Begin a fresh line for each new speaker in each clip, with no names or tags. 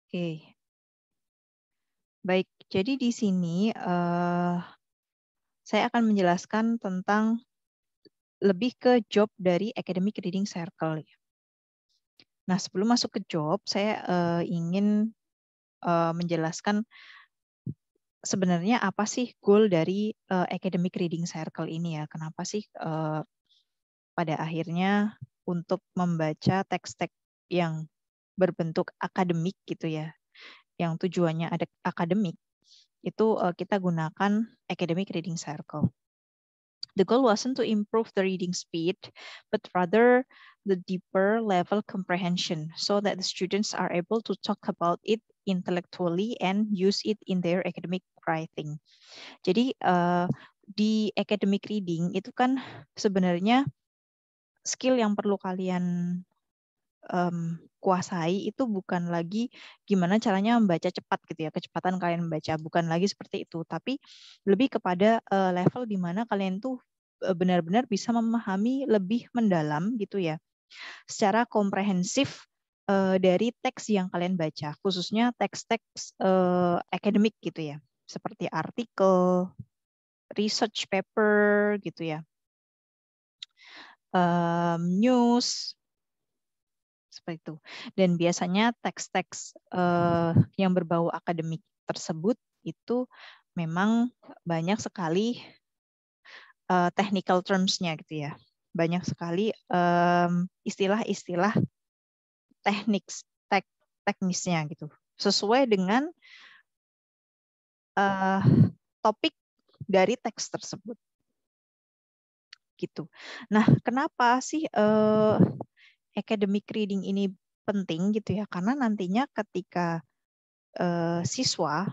Oke. Baik, jadi di sini saya akan menjelaskan tentang lebih ke job dari Academic Reading Circle. Nah, sebelum masuk ke job, saya ingin menjelaskan sebenarnya apa sih goal dari Academic Reading Circle ini ya. Kenapa sih pada akhirnya untuk membaca teks-teks yang berbentuk akademik gitu ya, yang tujuannya ada akademik, itu kita gunakan Academic Reading Circle. The goal wasn't to improve the reading speed, but rather the deeper level comprehension so that the students are able to talk about it intellectually and use it in their academic writing. Jadi di academic reading itu kan sebenarnya skill yang perlu kalian kuasai itu bukan lagi gimana caranya membaca cepat gitu ya, kecepatan kalian membaca, bukan lagi seperti itu, tapi lebih kepada level di mana kalian tuh benar-benar bisa memahami lebih mendalam gitu ya, secara komprehensif dari teks yang kalian baca, khususnya teks-teks akademik gitu ya, seperti artikel, research paper gitu ya, news, seperti itu. Dan biasanya teks-teks yang berbau akademik tersebut itu memang banyak sekali technical terms-nya gitu ya. Banyak sekali istilah-istilah teknisnya gitu. Sesuai dengan topik dari teks tersebut. Gitu. Nah, kenapa sih academic reading ini penting gitu ya? Karena nantinya ketika siswa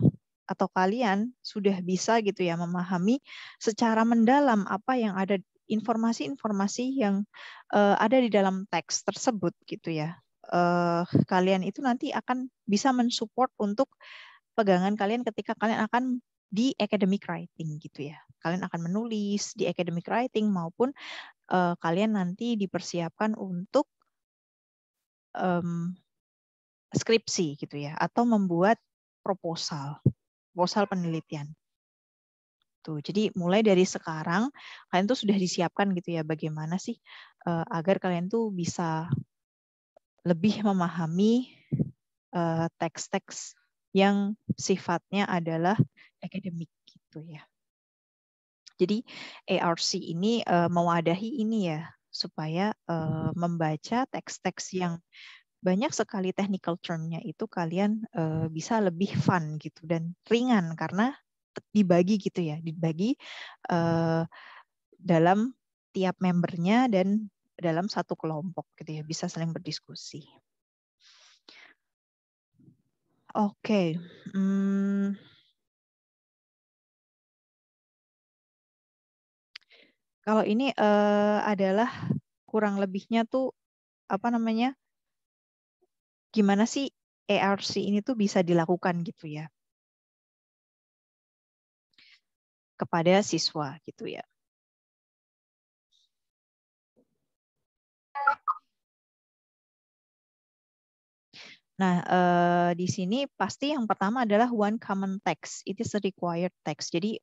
atau kalian sudah bisa gitu ya memahami secara mendalam apa yang ada, informasi-informasi yang ada di dalam teks tersebut gitu ya. Kalian itu nanti akan bisa mensupport untuk pegangan kalian ketika kalian akan di academic writing gitu ya. Kalian akan menulis di academic writing maupun kalian nanti dipersiapkan untuk skripsi gitu ya, atau membuat proposal penelitian. Tuh, jadi mulai dari sekarang kalian tuh sudah disiapkan gitu ya, bagaimana sih agar kalian tuh bisa lebih memahami teks-teks yang sifatnya adalah akademik gitu ya. Jadi ARC ini mewadahi ini ya, supaya membaca teks-teks yang banyak sekali technical term-nya itu kalian bisa lebih fun gitu dan ringan karena dibagi gitu ya, dibagi dalam tiap membernya dan dalam satu kelompok gitu ya, bisa saling berdiskusi. Oke. Kalau ini adalah kurang lebihnya tuh apa namanya? Gimana sih ARC ini tuh bisa dilakukan gitu ya kepada siswa gitu ya. Nah, di sini pasti yang pertama adalah one common text. It is a required text. Jadi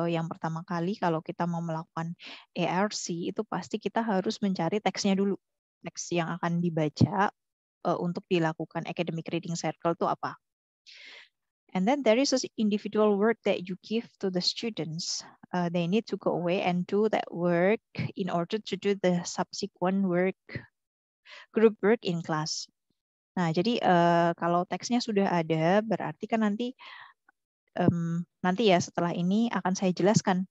yang pertama kali kalau kita mau melakukan ARC itu pasti kita harus mencari teksnya dulu. Teks yang akan dibaca untuk dilakukan academic reading circle itu apa. And then there is this individual work that you give to the students. They need to go away and do that work in order to do the subsequent work, group work in class. Nah, jadi kalau teksnya sudah ada, berarti kan nanti ya setelah ini akan saya jelaskan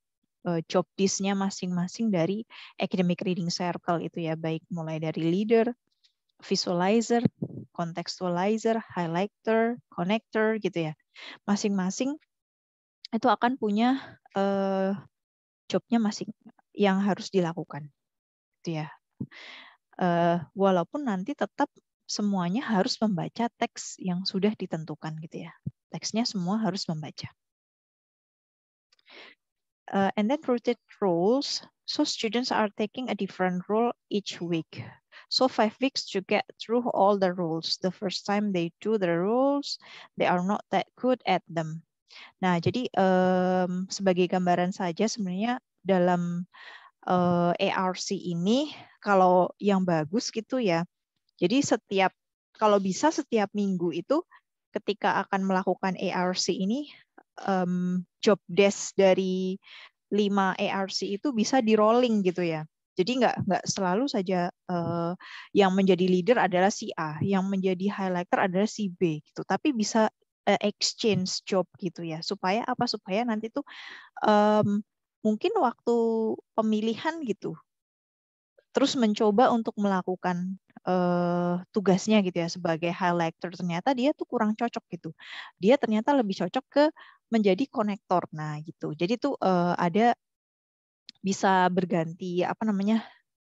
job desk-nya masing-masing dari academic reading circle itu ya, baik mulai dari leader, visualizer, contextualizer, highlighter, connector gitu ya. Masing-masing itu akan punya jobnya masing yang harus dilakukan, gitu ya. Walaupun nanti tetap semuanya harus membaca teks yang sudah ditentukan gitu ya. Teksnya semua harus membaca. And then rotate roles, so students are taking a different role each week. So 5 weeks to get through all the rules. The first time they do the rules, they are not that good at them. Nah, jadi sebagai gambaran saja sebenarnya dalam ARC ini kalau yang bagus gitu ya. Jadi kalau bisa setiap minggu itu ketika akan melakukan ARC ini job desk dari 5 ARC itu bisa di rolling gitu ya. Jadi nggak selalu saja yang menjadi leader adalah si A, yang menjadi highlighter adalah si B gitu. Tapi bisa exchange job gitu ya. Supaya apa? Supaya nanti tuh mungkin waktu pemilihan gitu terus mencoba untuk melakukan tugasnya gitu ya sebagai highlighter, ternyata dia tuh kurang cocok gitu. Dia ternyata lebih cocok ke menjadi konektor. Nah, gitu. Jadi tuh ada bisa berganti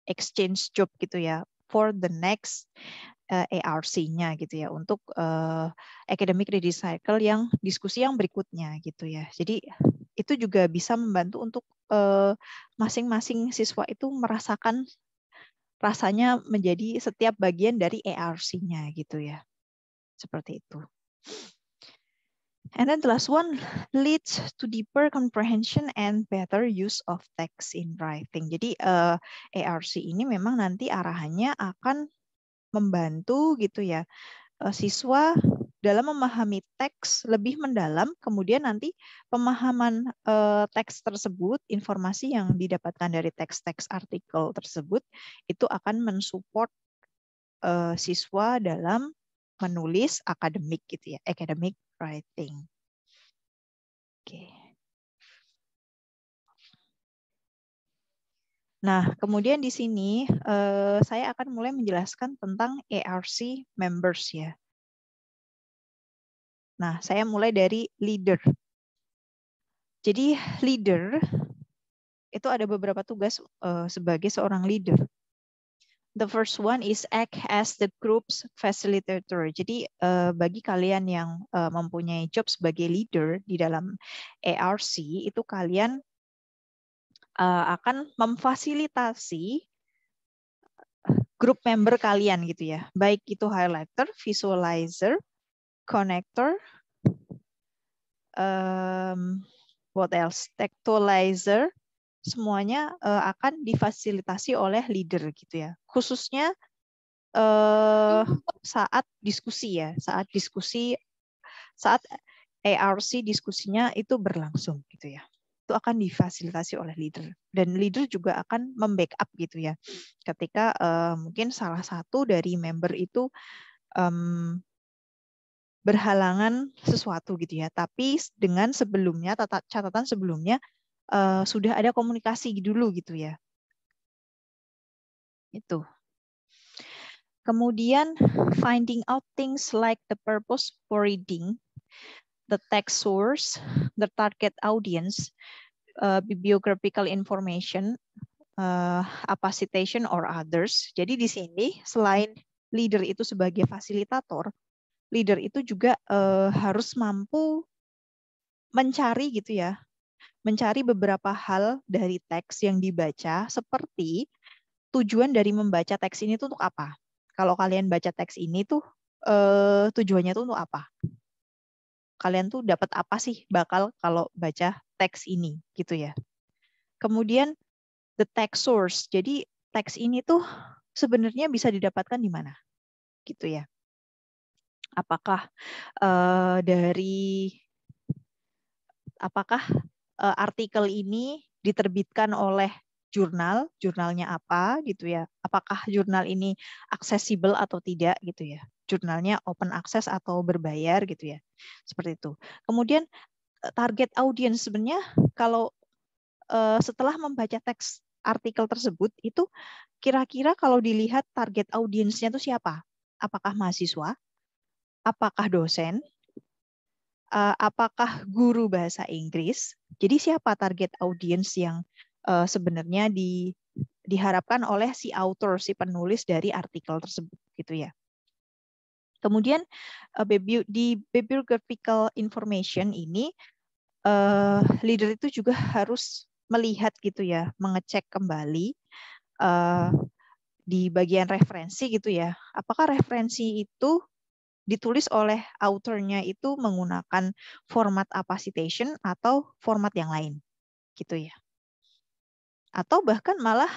exchange job gitu ya for the next ARC-nya gitu ya untuk academic reading cycle yang diskusi yang berikutnya gitu ya. Jadi itu juga bisa membantu untuk masing-masing siswa itu merasakan rasanya menjadi setiap bagian dari ARC-nya gitu ya. Seperti itu. And then the last one leads to deeper comprehension and better use of text in writing. Jadi ARC ini memang nanti arahannya akan membantu gitu ya siswa dalam memahami teks lebih mendalam, kemudian nanti pemahaman teks tersebut, informasi yang didapatkan dari teks-teks artikel tersebut itu akan mensupport siswa dalam menulis akademik gitu ya, academic writing. Oke. Nah, kemudian di sini saya akan mulai menjelaskan tentang ARC members ya. Nah, saya mulai dari leader. Jadi leader itu ada beberapa tugas sebagai seorang leader. The first one is act as the group's facilitator. Jadi bagi kalian yang mempunyai job sebagai leader di dalam ARC, itu kalian akan memfasilitasi grup member kalian gitu ya. Baik itu highlighter, visualizer, connector, what else? Tactilizer, semuanya akan difasilitasi oleh leader gitu ya. Khususnya saat diskusi ya, saat ARC diskusinya itu berlangsung gitu ya. Itu akan difasilitasi oleh leader dan leader juga akan membackup gitu ya. Ketika mungkin salah satu dari member itu berhalangan sesuatu gitu ya, tapi dengan sebelumnya catatan sebelumnya sudah ada komunikasi dulu gitu ya. Itu. Kemudian finding out things like the purpose for reading, the text source, the target audience, bibliographical information, apacitation or others. Jadi di sini selain leader itu sebagai fasilitator, leader itu juga harus mampu mencari gitu ya, mencari beberapa hal dari teks yang dibaca seperti tujuan dari membaca teks ini tuh untuk apa? Kalau kalian baca teks ini tuh tujuannya tuh untuk apa? Kalian tuh dapat apa sih bakal kalau baca teks ini gitu ya. Kemudian the text source. Jadi teks ini tuh sebenarnya bisa didapatkan di mana? Gitu ya. Apakah artikel ini diterbitkan oleh jurnalnya apa gitu ya. Apakah jurnal ini aksesibel atau tidak gitu ya. Jurnalnya open access atau berbayar gitu ya. Seperti itu. Kemudian target audience sebenarnya kalau setelah membaca teks artikel tersebut itu kira-kira kalau dilihat target audiensnya itu siapa? Apakah mahasiswa? Apakah dosen? Apakah guru bahasa Inggris? Jadi siapa target audience yang sebenarnya diharapkan oleh si author, si penulis dari artikel tersebut gitu ya. Kemudian di bibliographical information ini leader itu juga harus melihat gitu ya, mengecek kembali di bagian referensi gitu ya. Apakah referensi itu ditulis oleh authornya itu menggunakan format apa citation atau format yang lain gitu ya. Atau bahkan malah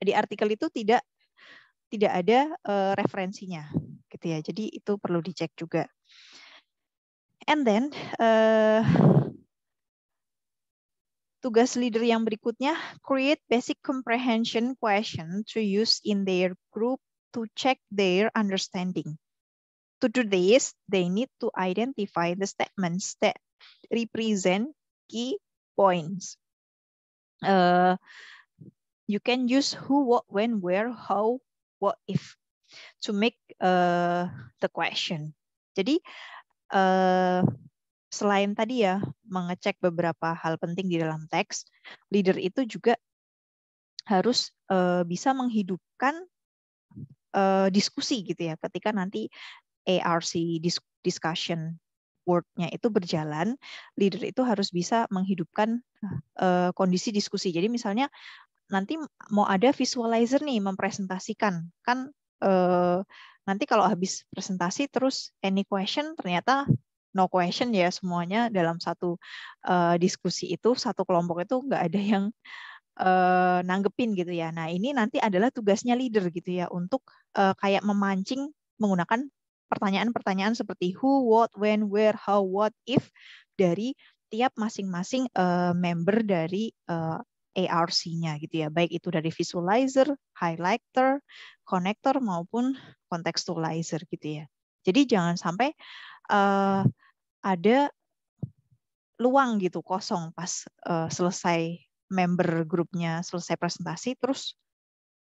di artikel itu tidak ada referensinya gitu ya. Jadi itu perlu dicek juga. And then tugas leader yang berikutnya, create basic comprehension question to use in their group to check their understanding. To do this, they need to identify the statements that represent key points. You can use who, what, when, where, how, what, if to make the question. Jadi selain tadi ya mengecek beberapa hal penting di dalam teks, leader itu juga harus bisa menghidupkan diskusi gitu ya. Ketika nanti ARC discussion board-nya itu berjalan, leader itu harus bisa menghidupkan kondisi diskusi. Jadi misalnya nanti mau ada visualizer nih mempresentasikan, kan nanti kalau habis presentasi terus any question ternyata no question ya, semuanya dalam satu diskusi itu, satu kelompok itu nggak ada yang nanggepin gitu ya. Nah ini nanti adalah tugasnya leader gitu ya, untuk kayak memancing menggunakan pertanyaan-pertanyaan seperti who, what, when, where, how, what, if dari tiap masing-masing member dari ARC-nya gitu ya, baik itu dari visualizer, highlighter, connector maupun contextualizer gitu ya. Jadi jangan sampai ada luang gitu kosong pas selesai member grupnya selesai presentasi, terus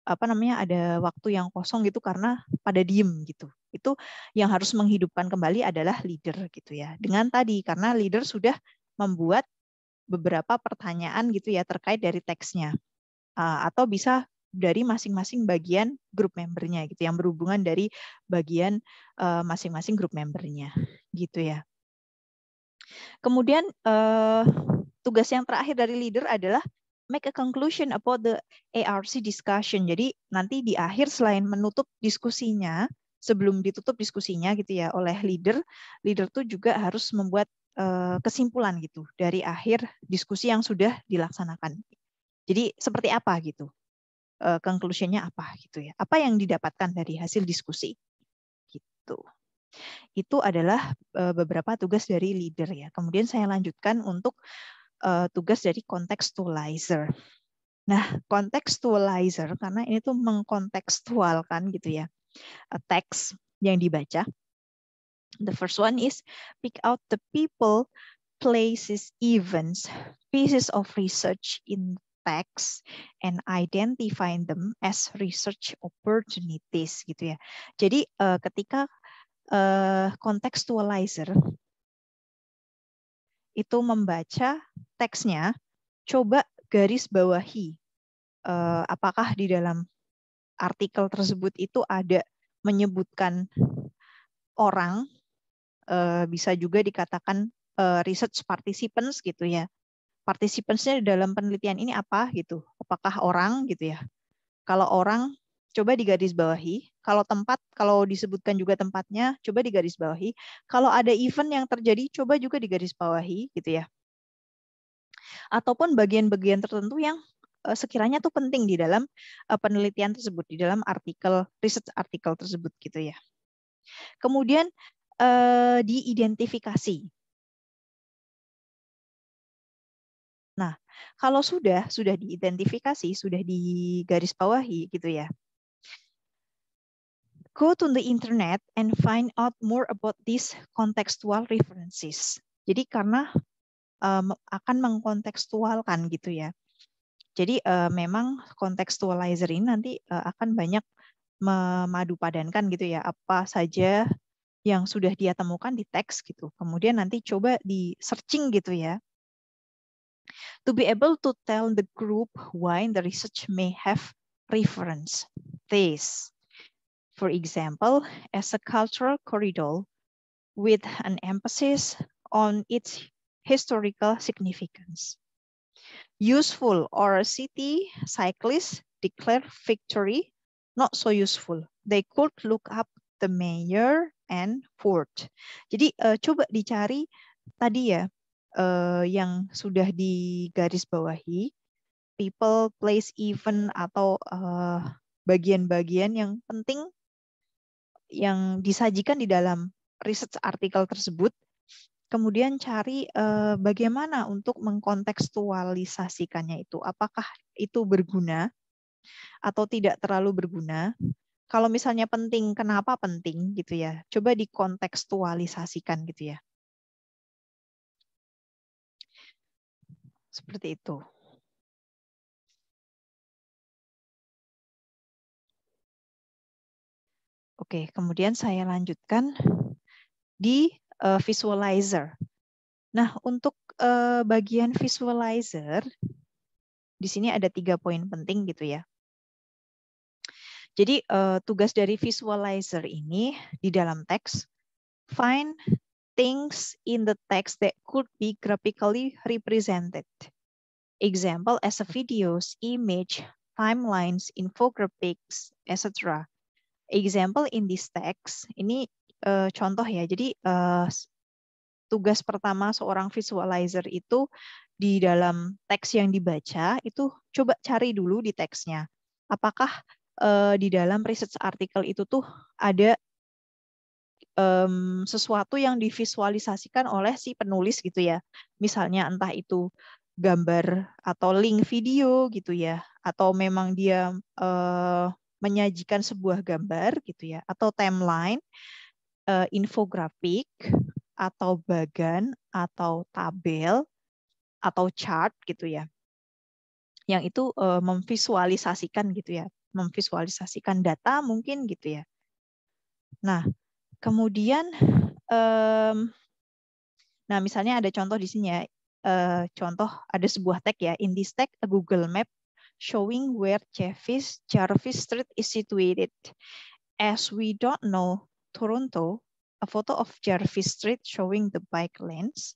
ada waktu yang kosong gitu karena pada diem gitu. Itu yang harus menghidupkan kembali adalah leader gitu ya. Dengan tadi karena leader sudah membuat beberapa pertanyaan gitu ya terkait dari teksnya, atau bisa dari masing-masing bagian grup membernya gitu yang berhubungan dari bagian masing-masing grup membernya gitu ya. Kemudian tugas yang terakhir dari leader adalah make a conclusion about the ARC discussion. Jadi nanti di akhir selain menutup diskusinya, sebelum ditutup diskusinya gitu ya oleh leader tuh juga harus membuat kesimpulan gitu dari akhir diskusi yang sudah dilaksanakan. Jadi seperti apa gitu, conclusion-nya apa gitu ya? Apa yang didapatkan dari hasil diskusi gitu. Itu adalah beberapa tugas dari leader ya. Kemudian saya lanjutkan untuk tugas dari contextualizer. Nah, contextualizer karena ini tuh mengkontekstualkan gitu ya teks yang dibaca. The first one is pick out the people, places, events, pieces of research in text and identify them as research opportunities gitu ya. Jadi ketika contextualizer itu membaca teksnya, coba garis bawahi apakah di dalam artikel tersebut itu ada menyebutkan orang, bisa juga dikatakan research participants gitu ya. Participants-nya dalam penelitian ini apa gitu? Apakah orang gitu ya? Kalau orang coba digarisbawahi, kalau tempat, kalau disebutkan juga tempatnya, coba digarisbawahi. Kalau ada event yang terjadi, coba juga digarisbawahi gitu ya. Ataupun bagian-bagian tertentu yang sekiranya tuh penting di dalam penelitian tersebut, di dalam artikel, research artikel tersebut gitu ya. Kemudian diidentifikasi. Nah, kalau sudah diidentifikasi, sudah digarisbawahi gitu ya. Go to the internet and find out more about these contextual references. Jadi karena akan mengkontekstualkan gitu ya. Jadi memang contextualizer ini nanti akan banyak memadupadankan gitu ya, apa saja yang sudah dia temukan di teks gitu. Kemudian nanti coba di searching gitu ya. To be able to tell the group why the research may have reference this. For example, as a cultural corridor with an emphasis on its historical significance. Useful, or a city cyclist declare victory not so useful. They could look up the mayor and Ford. Jadi coba dicari tadi ya yang sudah digarisbawahi, people, place, event atau bagian-bagian yang penting yang disajikan di dalam research artikel tersebut. Kemudian cari bagaimana untuk mengkontekstualisasikannya itu. Apakah itu berguna atau tidak terlalu berguna? Kalau misalnya penting, kenapa penting gitu ya? Coba dikontekstualisasikan gitu ya. Seperti itu. Oke, kemudian saya lanjutkan di visualizer. Nah, untuk bagian visualizer, di sini ada 3 poin penting gitu ya. Jadi tugas dari visualizer ini di dalam teks, find things in the text that could be graphically represented. Example as a videos, image, timelines, infographics, etc. Example in this text, ini contoh ya. Jadi tugas pertama seorang visualizer itu di dalam teks yang dibaca itu coba cari dulu di teksnya. Apakah di dalam research artikel itu tuh ada sesuatu yang divisualisasikan oleh si penulis gitu ya. Misalnya entah itu gambar atau link video gitu ya, atau memang dia menyajikan sebuah gambar gitu ya, atau timeline, infografik, atau bagan, atau tabel, atau chart gitu ya. Yang itu memvisualisasikan gitu ya, memvisualisasikan data mungkin gitu ya. Nah, kemudian nah misalnya ada contoh di sini ya, contoh ada sebuah tag ya, in this tag a Google Map showing where Jarvis Street is situated. As we don't know Toronto, a photo of Jarvis Street showing the bike lanes.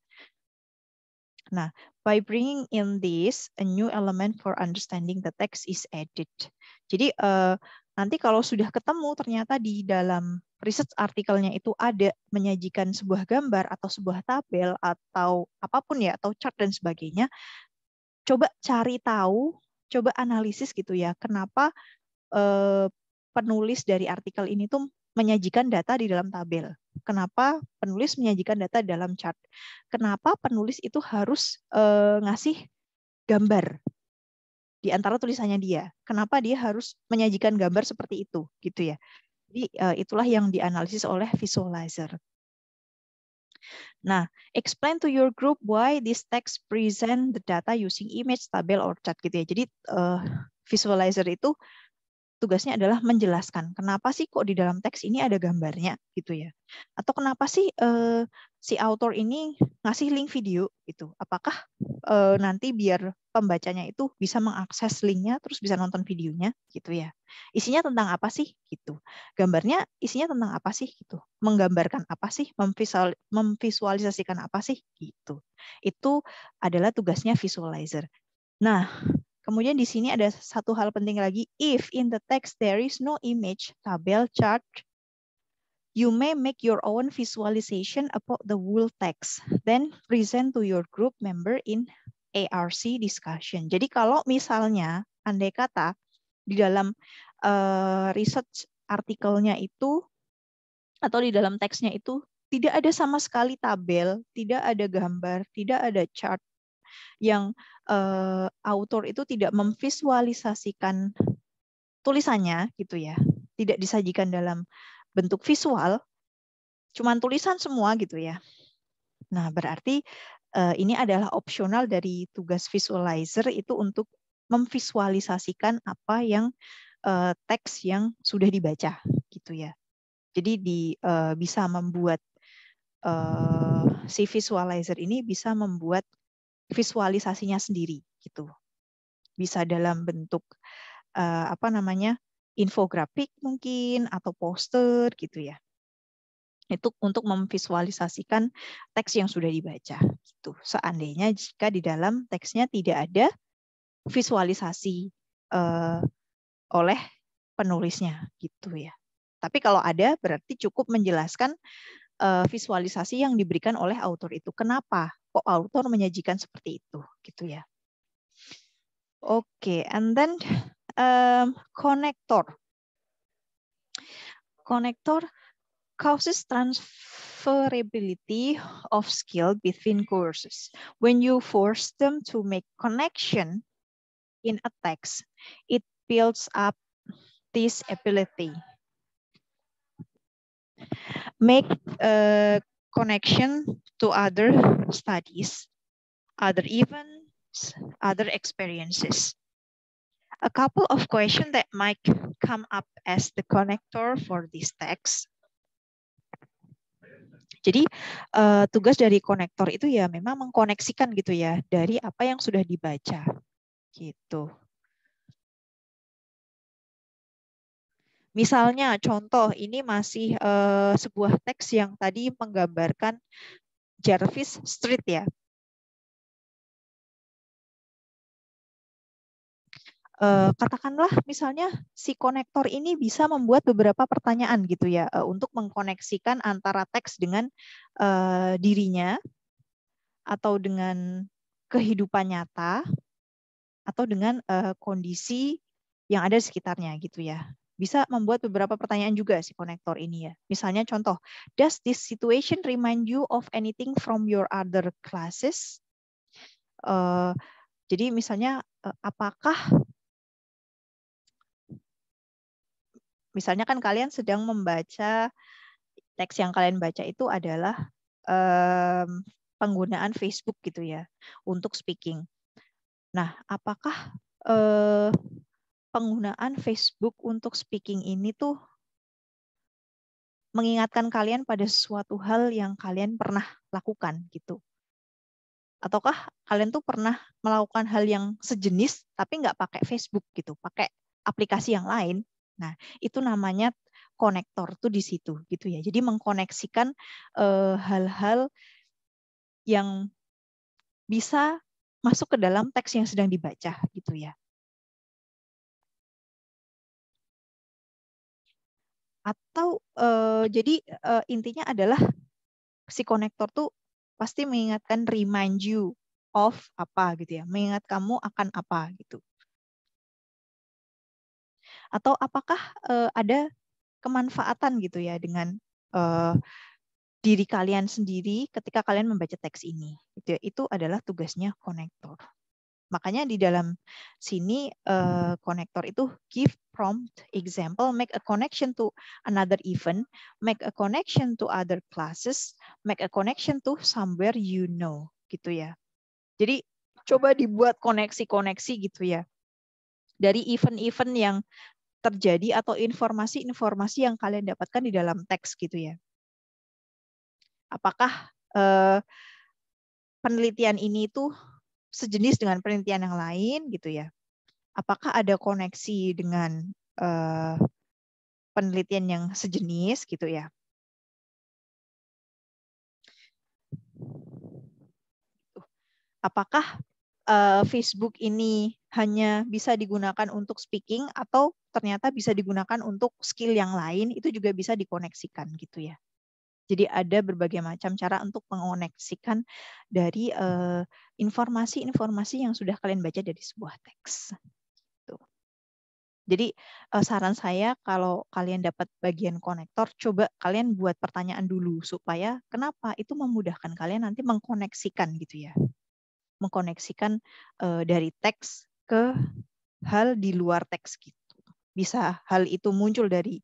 Nah, by bringing in this, a new element for understanding the text is added. Jadi nanti kalau sudah ketemu ternyata di dalam research artikelnya itu ada menyajikan sebuah gambar atau sebuah tabel atau apapun ya, atau chart dan sebagainya, coba cari tahu, coba analisis gitu ya, kenapa penulis dari artikel ini tuh menyajikan data di dalam tabel. Kenapa penulis menyajikan data di dalam chart? Kenapa penulis itu harus ngasih gambar di antara tulisannya dia? Kenapa dia harus menyajikan gambar seperti itu, gitu ya? Jadi itulah yang dianalisis oleh visualizer. Nah, explain to your group why this text present the data using image, tabel, or chart gitu ya. Jadi visualizer itu tugasnya adalah menjelaskan kenapa sih kok di dalam teks ini ada gambarnya gitu ya, atau kenapa sih si author ini ngasih link video gitu, apakah nanti biar pembacanya itu bisa mengakses linknya terus bisa nonton videonya gitu ya, isinya tentang apa sih gitu, gambarnya isinya tentang apa sih gitu, menggambarkan apa sih, memvisualisasikan apa sih gitu, itu adalah tugasnya visualizer. Nah, kemudian di sini ada satu hal penting lagi. If in the text there is no image, tabel, chart, you may make your own visualization about the whole text. Then present to your group member in ARC discussion. Jadi kalau misalnya, andai kata di dalam research artikelnya itu, atau di dalam teksnya itu, tidak ada sama sekali tabel, tidak ada gambar, tidak ada chart, yang author itu tidak memvisualisasikan tulisannya gitu ya, tidak disajikan dalam bentuk visual, cuman tulisan semua gitu ya. Nah, berarti ini adalah opsional dari tugas visualizer itu untuk memvisualisasikan apa yang teks yang sudah dibaca gitu ya. Jadi bisa membuat si visualizer ini bisa membuat visualisasinya sendiri gitu. Bisa dalam bentuk infografik mungkin atau poster gitu ya. Itu untuk memvisualisasikan teks yang sudah dibaca gitu. Seandainya jika di dalam teksnya tidak ada visualisasi oleh penulisnya gitu ya. Tapi kalau ada berarti cukup menjelaskan visualisasi yang diberikan oleh author itu. Kenapa kok author menyajikan seperti itu gitu ya. Oke, and then connector. Connector causes transferability of skill between courses. When you force them to make connection in a text, it builds up this ability. Make a connection to other studies, other events, other experiences. A couple of questions that might come up as the connector for this text. Jadi tugas dari konektor itu ya memang mengkoneksikan gitu ya dari apa yang sudah dibaca gitu. Misalnya contoh ini masih sebuah teks yang tadi menggambarkan Jervis Street ya. Katakanlah misalnya si konektor ini bisa membuat beberapa pertanyaan gitu ya untuk mengkoneksikan antara teks dengan dirinya atau dengan kehidupan nyata atau dengan kondisi yang ada di sekitarnya gitu ya. Bisa membuat beberapa pertanyaan juga si konektor ini ya. Misalnya contoh, does this situation remind you of anything from your other classes? Jadi misalnya apakah misalnya kan kalian sedang membaca teks yang kalian baca itu adalah penggunaan Facebook gitu ya untuk speaking. Nah, apakah penggunaan Facebook untuk speaking ini tuh mengingatkan kalian pada suatu hal yang kalian pernah lakukan gitu? Ataukah kalian tuh pernah melakukan hal yang sejenis tapi nggak pakai Facebook gitu, pakai aplikasi yang lain? Nah, itu namanya konektor tuh di situ gitu ya. Jadi mengkoneksikan hal-hal yang bisa masuk ke dalam teks yang sedang dibaca gitu ya. Atau jadi intinya adalah si konektor tuh pasti mengingatkan, remind you of apa gitu ya, mengingat kamu akan apa gitu. Atau apakah ada kemanfaatan gitu ya dengan diri kalian sendiri ketika kalian membaca teks ini. Itu adalah tugasnya konektor. Makanya di dalam sini konektor itu give prompt example, make a connection to another event, make a connection to other classes, make a connection to somewhere you know, gitu ya. Jadi coba dibuat koneksi-koneksi gitu ya. Dari event-event yang terjadi atau informasi-informasi yang kalian dapatkan di dalam teks gitu ya. Apakah penelitian ini tuh sejenis dengan penelitian yang lain gitu ya? Apakah ada koneksi dengan penelitian yang sejenis gitu ya? Apakah Facebook ini hanya bisa digunakan untuk speaking atau ternyata bisa digunakan untuk skill yang lain, itu juga bisa dikoneksikan gitu ya. Jadi ada berbagai macam cara untuk mengoneksikan dari informasi-informasi yang sudah kalian baca dari sebuah teks. Jadi saran saya kalau kalian dapat bagian konektor, coba kalian buat pertanyaan dulu supaya kenapa itu memudahkan kalian nanti mengkoneksikan gitu ya. Mengkoneksikan dari teks ke hal di luar teks gitu. Bisa hal itu muncul dari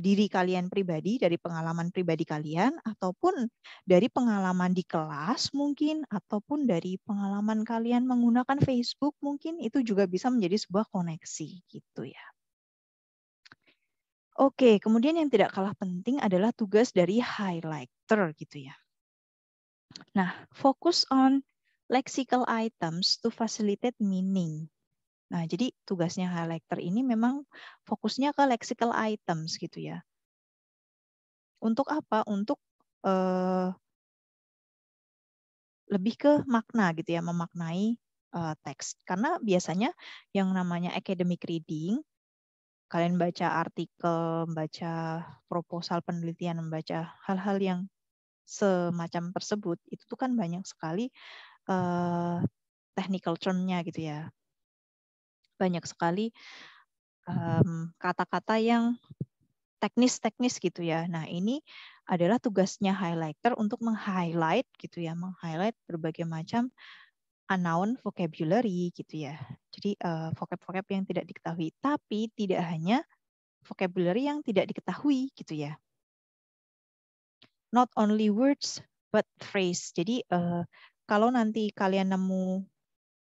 diri kalian pribadi, dari pengalaman pribadi kalian, ataupun dari pengalaman di kelas mungkin, ataupun dari pengalaman kalian menggunakan Facebook mungkin, itu juga bisa menjadi sebuah koneksi gitu ya. Oke, kemudian yang tidak kalah penting adalah tugas dari highlighter gitu ya. Nah, focus on lexical items to facilitate meaning. Nah, jadi tugasnya highlighter ini memang fokusnya ke lexical items gitu ya. Untuk apa? Untuk lebih ke makna gitu ya, memaknai teks. Karena biasanya yang namanya academic reading kalian baca artikel, baca proposal penelitian, membaca hal-hal yang semacam tersebut, itu tuh kan banyak sekali technical term-nya gitu ya. Banyak sekali kata-kata yang teknis-teknis gitu ya. Nah, ini adalah tugasnya highlighter untuk meng-highlight gitu ya, meng-highlight berbagai macam unknown vocabulary gitu ya. Jadi vocab-vocab yang tidak diketahui, tapi tidak hanya vocabulary yang tidak diketahui gitu ya. Not only words but phrase. Jadi kalau nanti kalian nemu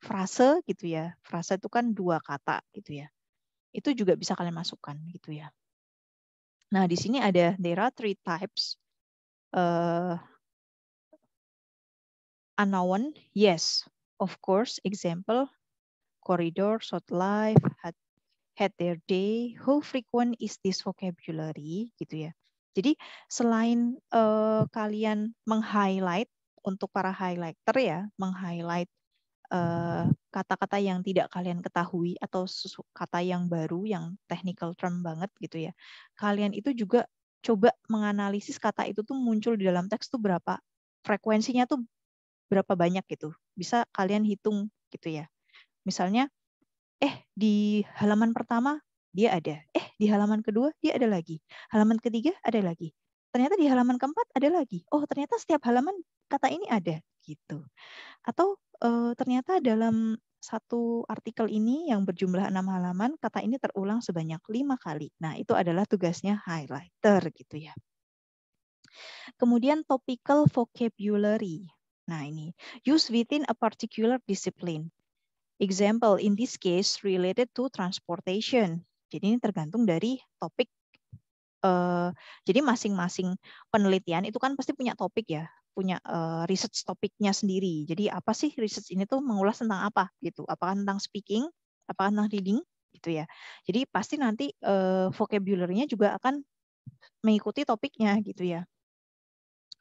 frase gitu ya, frase itu kan 2 kata gitu ya. Itu juga bisa kalian masukkan gitu ya. Nah, di sini ada there are 3 types. Unknown, yes, of course. Example, corridor, short life, had their day. How frequent is this vocabulary gitu ya. Jadi selain kalian meng-highlight untuk para highlighter ya, meng-highlight kata-kata yang tidak kalian ketahui atau kata yang baru, yang technical term banget gitu ya. Kalian itu juga coba menganalisis kata itu tuh muncul di dalam teks tuh berapa, frekuensinya tuh berapa banyak gitu. Bisa kalian hitung gitu ya. Misalnya, di halaman pertama dia ada, di halaman kedua dia ada lagi, halaman ketiga ada lagi. Ternyata di halaman keempat ada lagi. Oh, ternyata setiap halaman kata ini ada gitu. Atau ternyata dalam satu artikel ini yang berjumlah 6 halaman, kata ini terulang sebanyak 5 kali. Nah, itu adalah tugasnya highlighter gitu ya. Kemudian topical vocabulary. Nah, ini use within a particular discipline. Example, in this case related to transportation. Jadi ini tergantung dari topik. Jadi masing-masing penelitian itu kan pasti punya topik ya, punya research topiknya sendiri. Jadi apa sih research ini tuh mengulas tentang apa gitu? Apakah tentang speaking, apakah tentang reading gitu ya. Jadi pasti nanti vocabulary-nya juga akan mengikuti topiknya gitu ya.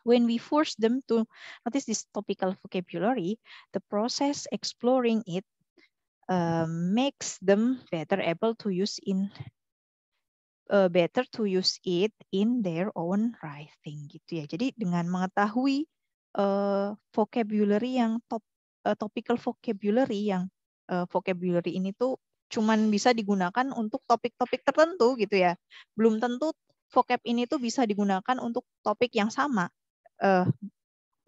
When we force them to notice this topical vocabulary, the process exploring it makes them better able to use it in their own writing gitu ya. Jadi dengan mengetahui vocabulary yang topical vocabulary yang vocabulary ini tuh cuman bisa digunakan untuk topik-topik tertentu gitu ya. Belum tentu vocab ini tuh bisa digunakan untuk topik yang sama,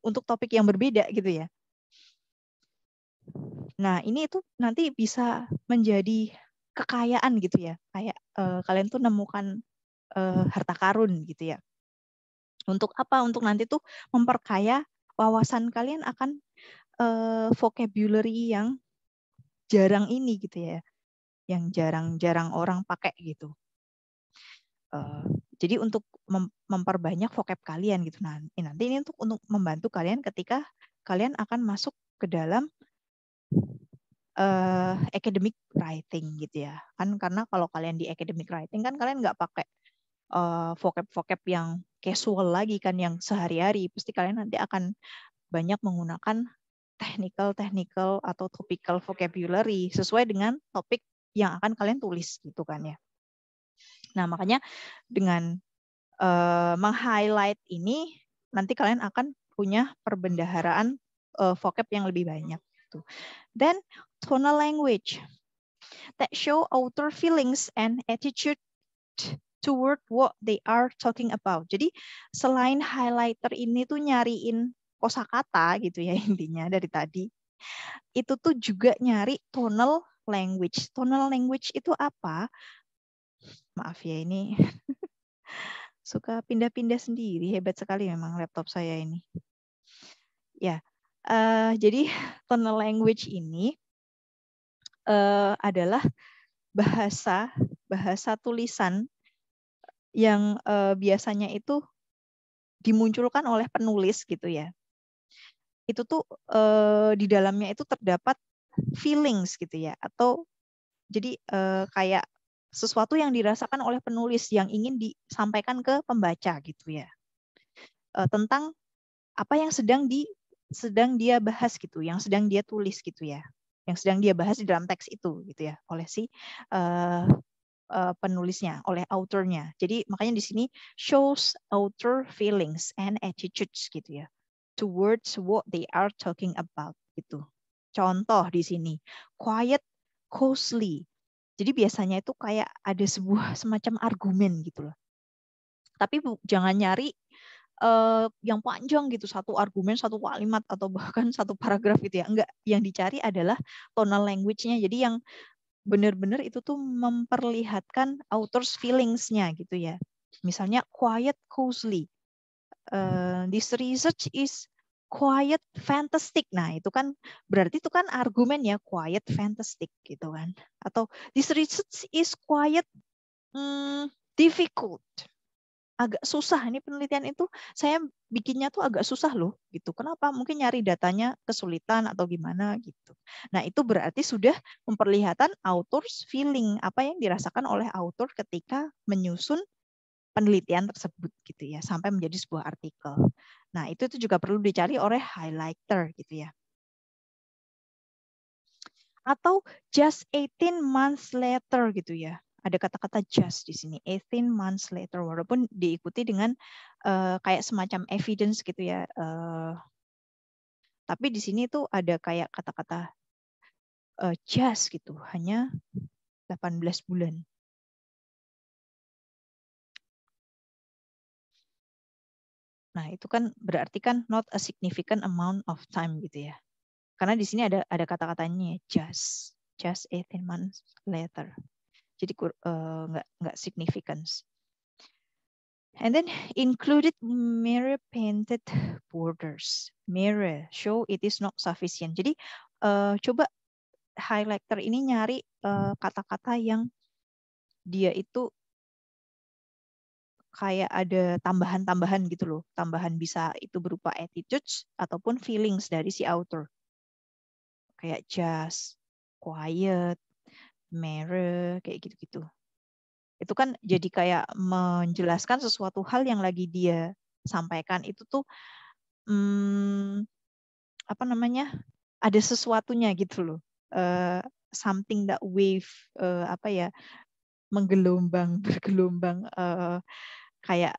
untuk topik yang berbeda gitu ya. Nah, ini itu nanti bisa menjadi kekayaan gitu ya. Kayak kalian tuh nemukan harta karun gitu ya. Untuk apa? Untuk nanti tuh memperkaya wawasan kalian akan vocabulary yang jarang ini gitu ya. Yang jarang-jarang orang pakai gitu. Jadi untuk memperbanyak vocab kalian gitu. Nah, nanti ini untuk membantu kalian ketika kalian akan masuk ke dalam academic writing gitu ya. Kan karena kalau kalian di academic writing kan kalian nggak pakai vocab-vocab yang casual lagi kan, yang sehari-hari. Pasti kalian nanti akan banyak menggunakan technical atau topical vocabulary sesuai dengan topik yang akan kalian tulis gitu kan ya. Nah, makanya dengan meng-highlight ini nanti kalian akan punya perbendaharaan vocab yang lebih banyak gitu. Then tonal language that show author feelings and attitude toward what they are talking about. Jadi selain highlighter ini tuh nyariin kosakata gitu ya intinya dari tadi. Itu tuh juga nyari tonal language. Tonal language itu apa? Maaf ya ini suka pindah-pindah sendiri. Hebat sekali memang laptop saya ini. Ya, jadi tonal language ini adalah bahasa tulisan yang biasanya itu dimunculkan oleh penulis gitu ya. Itu tuh di dalamnya itu terdapat feelings gitu ya, atau jadi kayak sesuatu yang dirasakan oleh penulis yang ingin disampaikan ke pembaca gitu ya, tentang apa yang sedang dia bahas gitu, yang sedang dia tulis gitu ya, yang sedang dia bahas di dalam teks itu gitu ya oleh si penulisnya, oleh authornya. Jadi makanya di sini shows author feelings and attitudes gitu ya, towards what they are talking about gitu. Contoh di sini, quiet closely. Jadi biasanya itu kayak ada sebuah semacam argumen gitu loh. Tapi jangan nyari yang panjang gitu, satu argumen, satu kalimat, atau bahkan satu paragraf gitu ya. Enggak, yang dicari adalah tonal language-nya. Jadi yang benar-benar itu tuh memperlihatkan author's feelings-nya gitu ya. Misalnya quiet closely. This research is quiet fantastic. Nah, itu kan berarti itu kan argumennya quiet fantastic gitu kan. Atau this research is quiet difficult. Agak susah, ini penelitian itu saya bikinnya tuh agak susah loh gitu. Kenapa? Mungkin nyari datanya kesulitan atau gimana gitu. Nah, itu berarti sudah memperlihatkan author's feeling, apa yang dirasakan oleh author ketika menyusun penelitian tersebut gitu ya, sampai menjadi sebuah artikel. Nah, itu juga perlu dicari oleh highlighter gitu ya. Atau just 18 months later gitu ya. Ada kata-kata just di sini, 18 months later, walaupun diikuti dengan kayak semacam evidence gitu ya. Tapi di sini tuh ada kayak kata-kata just gitu, hanya 18 bulan. Nah, itu kan berarti kan not a significant amount of time gitu ya. Karena di sini ada kata-katanya just 18 months later. Jadi nggak significance. And then included mirror painted borders. Mirror show it is not sufficient. Jadi coba highlighter ini nyari kata-kata yang dia itu kayak ada tambahan-tambahan gitu loh. Tambahan bisa itu berupa attitudes ataupun feelings dari si author. Kayak just, quiet, mirror, kayak gitu-gitu. Itu kan jadi kayak menjelaskan sesuatu hal yang lagi dia sampaikan itu tuh apa namanya, ada sesuatunya gitu loh, something that wave, apa ya, menggelombang, bergelombang, kayak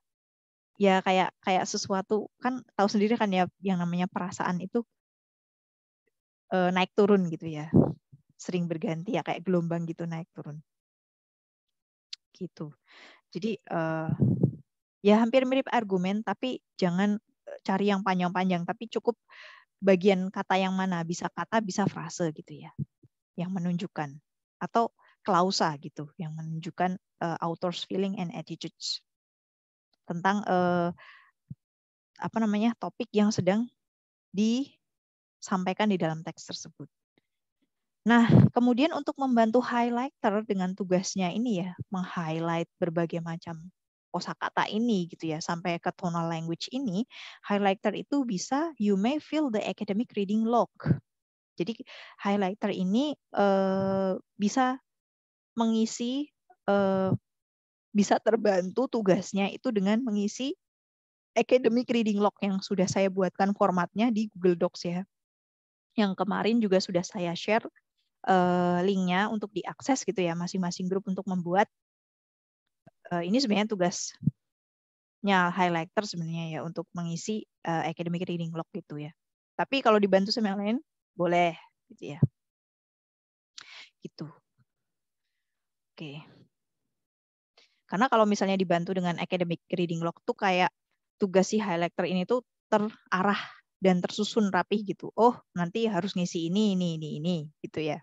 ya kayak sesuatu, kan tahu sendiri kan ya yang namanya perasaan itu naik turun gitu ya, sering berganti ya, kayak gelombang gitu naik turun gitu. Jadi ya hampir mirip argumen, tapi jangan cari yang panjang-panjang, tapi cukup bagian kata yang mana, bisa kata, bisa frase gitu ya, yang menunjukkan, atau klausa gitu, yang menunjukkan author's feeling and attitudes tentang apa namanya, topik yang sedang disampaikan di dalam teks tersebut. Nah, kemudian untuk membantu highlighter dengan tugasnya ini ya, meng-highlight berbagai macam kosakata ini gitu ya, sampai ke tonal language ini, highlighter itu bisa you may fill the academic reading log. Jadi highlighter ini bisa mengisi, bisa terbantu tugasnya itu dengan mengisi academic reading log yang sudah saya buatkan formatnya di Google Docs ya. Yang kemarin juga sudah saya share linknya untuk diakses gitu ya, masing-masing grup untuk membuat. Ini sebenarnya tugasnya highlighter sebenarnya ya, untuk mengisi academic reading log gitu ya. Tapi kalau dibantu sama yang lain boleh gitu ya. Gitu. Oke. Karena kalau misalnya dibantu dengan academic reading log tuh kayak tugas si highlighter ini tuh terarah dan tersusun rapih gitu. Oh, nanti harus ngisi ini gitu ya.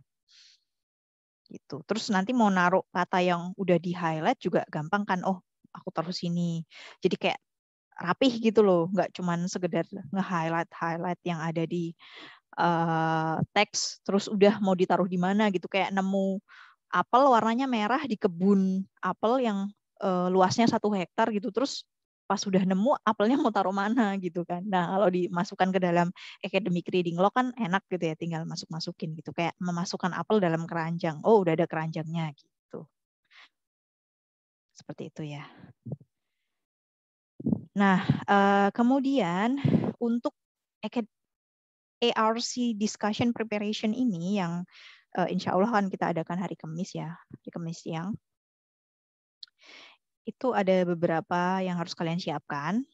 Gitu. Terus nanti mau naruh kata yang udah di highlight juga gampang kan. Oh, aku taruh sini. Jadi kayak rapih gitu loh, nggak cuman sekedar nge-highlight yang ada di teks terus udah mau ditaruh di mana gitu, kayak nemu apel warnanya merah di kebun apel yang luasnya 1 hektar gitu, terus pas sudah nemu apelnya mau taruh mana gitu kan. Nah, kalau dimasukkan ke dalam academic reading log kan enak gitu ya, tinggal masukin gitu, kayak memasukkan apel dalam keranjang. Oh, udah ada keranjangnya gitu. Seperti itu ya. Nah, kemudian untuk ARC discussion preparation ini yang insya Allah kan kita adakan hari Kamis ya, hari Kamis siang. itu ada beberapa yang harus kalian siapkan.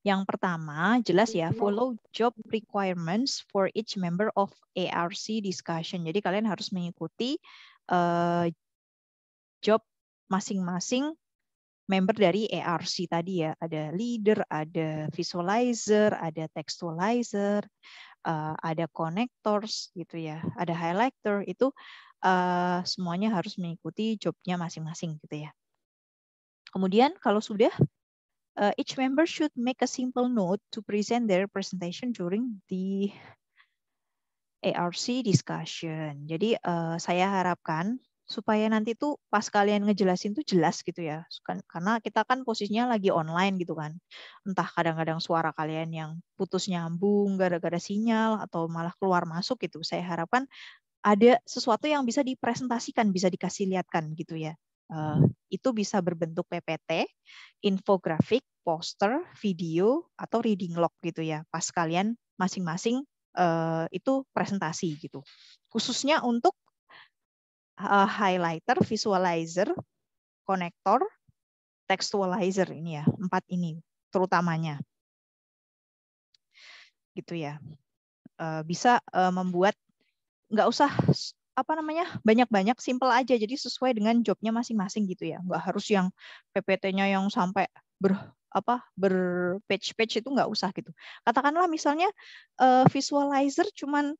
Yang pertama, jelas ya, follow job requirements for each member of ARC discussion. Jadi kalian harus mengikuti job masing-masing member dari ARC tadi ya. Ada leader, ada visualizer, ada textualizer, ada connectors gitu ya, ada highlighter. Itu semuanya harus mengikuti jobnya masing-masing gitu ya. Kemudian kalau sudah, each member should make a simple note to present their presentation during the ARC discussion. Jadi saya harapkan supaya nanti tuh pas kalian ngejelasin tuh jelas gitu ya. Karena kita kan posisinya lagi online gitu kan. Entah kadang-kadang suara kalian yang putus nyambung gara-gara sinyal atau malah keluar masuk gitu. Saya harapkan ada sesuatu yang bisa dipresentasikan, bisa dikasih lihatkan gitu ya. Itu bisa berbentuk PPT, infografik, poster, video, atau reading log gitu ya. Pas kalian masing-masing itu presentasi gitu. Khususnya untuk highlighter, visualizer, konektor, textualizer ini ya, 4 ini terutamanya. Gitu ya. Bisa membuat nggak usah banyak-banyak, simple aja, jadi sesuai dengan jobnya masing-masing gitu ya, nggak harus yang PPT-nya yang sampai berpage-page, itu nggak usah gitu. Katakanlah misalnya visualizer cuman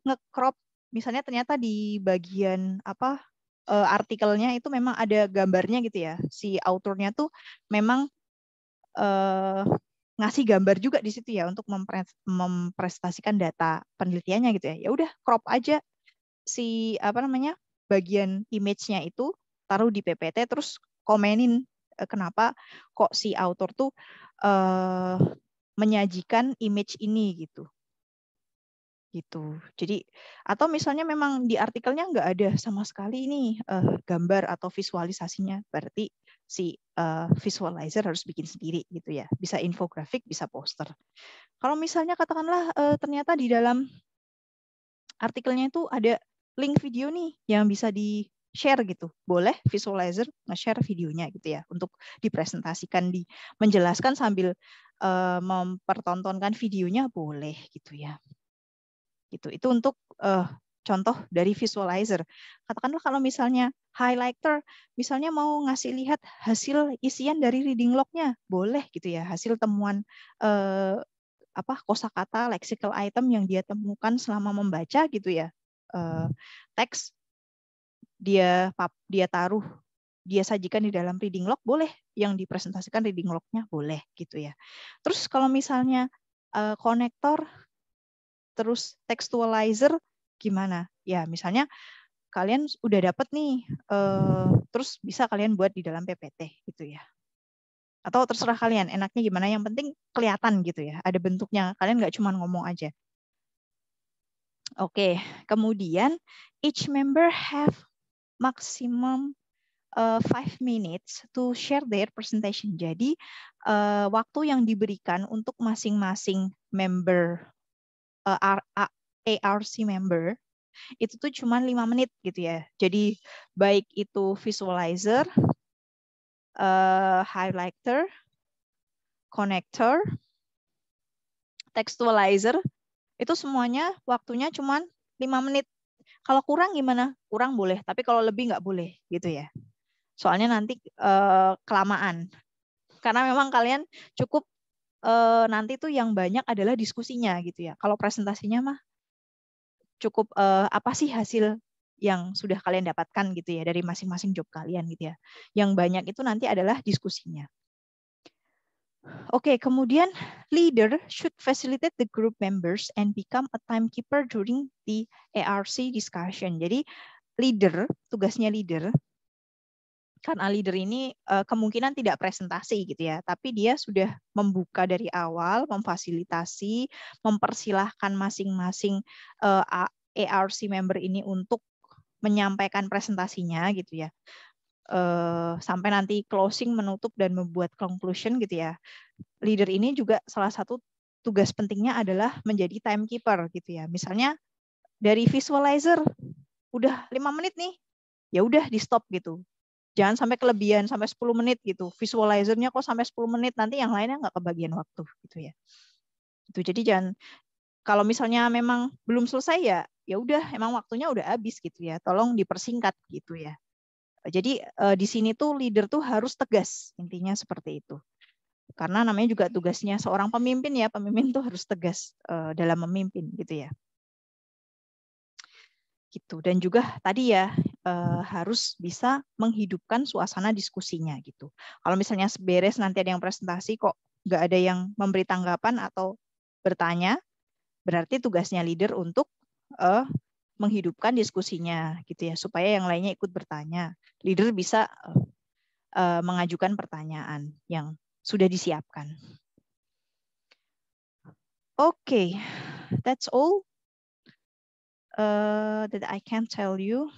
nge-crop, misalnya ternyata di bagian artikelnya itu memang ada gambarnya gitu ya, si autornya tuh memang ngasih gambar juga di situ ya untuk mempresentasikan data penelitiannya gitu ya. Ya udah crop aja si bagian image-nya itu, taruh di PPT, terus komenin kenapa kok si author tuh menyajikan image ini gitu. Jadi atau misalnya memang di artikelnya nggak ada sama sekali ini gambar atau visualisasinya, berarti si visualizer harus bikin sendiri gitu ya. Bisa infografik, bisa poster. Kalau misalnya katakanlah ternyata di dalam artikelnya itu ada link video nih yang bisa di share gitu, boleh visualizer nge-share videonya gitu ya untuk dipresentasikan, menjelaskan sambil mempertontonkan videonya, boleh gitu ya. Gitu. Itu untuk contoh dari visualizer. Katakanlah kalau misalnya highlighter, misalnya mau ngasih lihat hasil isian dari reading log-nya, boleh gitu ya, hasil temuan kosakata lexical item yang dia temukan selama membaca gitu ya. Teks dia taruh, dia sajikan di dalam reading log, boleh yang dipresentasikan reading log-nya, boleh gitu ya. Terus kalau misalnya konektor terus textualizer gimana? Ya, misalnya kalian udah dapat nih, terus bisa kalian buat di dalam PPT gitu ya. Atau terserah kalian, enaknya gimana, yang penting kelihatan gitu ya, ada bentuknya, kalian nggak cuma ngomong aja. Oke, kemudian each member have maximum 5 minutes to share their presentation. Jadi waktu yang diberikan untuk masing-masing member ARC member itu tuh cuma 5 menit gitu ya. Jadi baik itu visualizer, highlighter, connector, textualizer, itu semuanya waktunya cuma 5 menit. Kalau kurang gimana? Kurang boleh, tapi kalau lebih nggak boleh gitu ya. Soalnya nanti kelamaan. Karena memang kalian cukup nanti tuh yang banyak adalah diskusinya gitu ya. Kalau presentasinya mah cukup apa sih hasil yang sudah kalian dapatkan gitu ya dari masing-masing job kalian gitu ya. Yang banyak itu nanti adalah diskusinya. Oke, kemudian leader should facilitate the group members and become a timekeeper during the ARC discussion. Jadi leader, tugasnya leader, karena leader ini kemungkinan tidak presentasi gitu ya, tapi dia sudah membuka dari awal, memfasilitasi, mempersilahkan masing-masing ARC member ini untuk menyampaikan presentasinya gitu ya. Sampai nanti closing, menutup dan membuat conclusion gitu ya. Leader ini juga salah satu tugas pentingnya adalah menjadi timekeeper gitu ya. Misalnya dari visualizer udah 5 menit nih, ya udah di stop gitu. Jangan sampai kelebihan sampai 10 menit gitu. Visualizernya kok sampai 10 menit, nanti yang lainnya nggak kebagian waktu gitu ya. Itu jadi jangan, kalau misalnya memang belum selesai ya udah emang waktunya udah habis gitu ya. Tolong dipersingkat gitu ya. Jadi di sini tuh leader tuh harus tegas, intinya seperti itu. Karena namanya juga tugasnya seorang pemimpin ya, pemimpin tuh harus tegas dalam memimpin gitu ya. Gitu. Dan juga tadi ya harus bisa menghidupkan suasana diskusinya gitu. Kalau misalnya beres nanti ada yang presentasi kok nggak ada yang memberi tanggapan atau bertanya, berarti tugasnya leader untuk menghidupkan diskusinya gitu ya, supaya yang lainnya ikut bertanya. Leader bisa mengajukan pertanyaan yang sudah disiapkan. Okay, that's all that I can tell you.